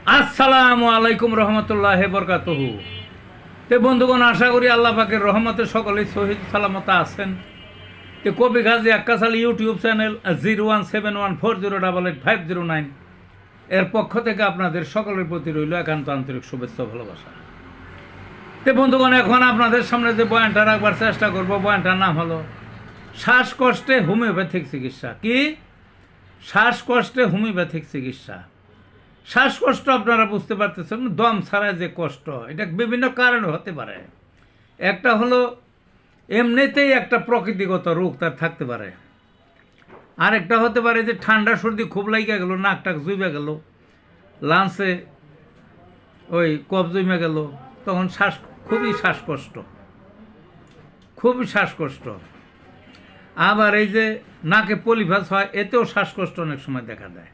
আসসালামু আলাইকুম রহমতুল্লাহ বরকাতুহু। তে বন্ধুগণ, আশা করি আল্লাহ পাকের রহমতে সকলেই শহীদ সালামতা আছেন। তে কবি গাজী আক্কাসাল ইউটিউব চ্যানেল 017140885009 এর পক্ষ থেকে আপনাদের সকলের প্রতি রইল একান্ত আন্তরিক শুভেচ্ছা ভালোবাসা। তে বন্ধুগণ, এখন আপনাদের সামনে যে বয়ানটা রাখবার চেষ্টা করব, বয়ানটার নাম হলো শ্বাসকষ্টে হোমিওপ্যাথিক চিকিৎসা। কি? শ্বাসকষ্টে হোমিওপ্যাথিক চিকিৎসা। শ্বাসকষ্ট আপনারা বুঝতে পারতেছেন, দম ছাড়া যে কষ্ট, এটা বিভিন্ন কারণে হতে পারে। একটা হলো এমনিতেই একটা প্রকৃতিগত রোগ তার থাকতে পারে। আরেকটা হতে পারে যে ঠান্ডা সর্দি খুব লাগিয়া গেল, নাক টাক জুইবা গেল, লাঞ্চে ওই কফ জমে গেল, তখন খুবই শ্বাসকষ্ট। আবার এই যে নাকে পলিভাস হয়, এতেও শ্বাসকষ্ট অনেক সময় দেখা দেয়।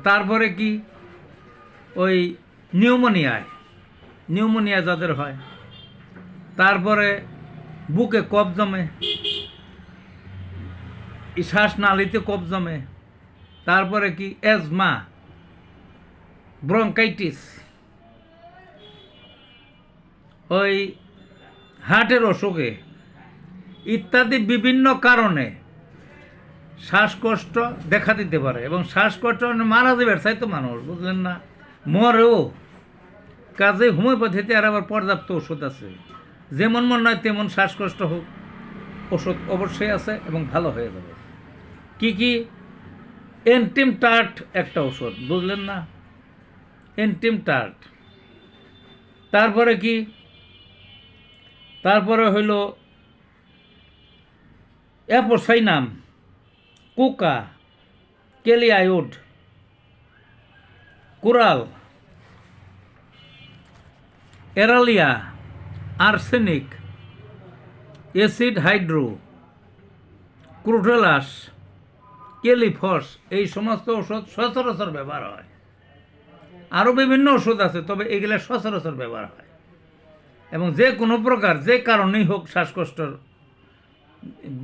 তারপরে কি, ওই নিউমোনিয়া যাদের হয়, তারপরে বুকে কফ জমে, শ্বাসনালীতে কফ জমে, তারপরে কি অ্যাজমা, ব্রঙ্কাইটিস, ওই হার্টের অসুখে ইত্যাদি বিভিন্ন কারণে শ্বাসকষ্ট দেখা দিতে পারে। এবং শ্বাসকষ্ট মারা যাবে চাইতো মানুষ, বুঝলেন না, মরেও। কাজে হোমিওপ্যাথিতে আর আবার পর্যাপ্ত ওষুধ আছে। যেমন মন নয় তেমন শ্বাসকষ্ট হোক, ওষুধ অবশ্যই আছে এবং ভালো হয়ে যাবে। কি এন্টিমটার্ট একটা ওষুধ, বুঝলেন না, এন্টিমটার্ট। তারপরে কি, তারপরে হইল অ্যাপোসাইনাম, কুকা, কেলিয়াইড, coral, aralia, arsenic, acid hydro, crotalus, kali phos, এই সমস্ত ওষুধ সচরাচর ব্যবহার হয়। আরও বিভিন্ন ওষুধ আছে, তবে এগুলো সচরাচর ব্যবহার হয়। এবং যে কোনো প্রকার, যে কারণেই হোক, শ্বাসকষ্ট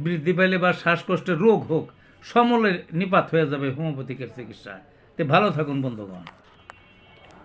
বৃদ্ধি পাইলে বা শ্বাসকষ্টের রোগ হোক, সমূলে নিপাত হয়ে যাবে হোমিওপ্যাথিকের চিকিৎসা। তে ভালো থাকুন বন্ধুগণ।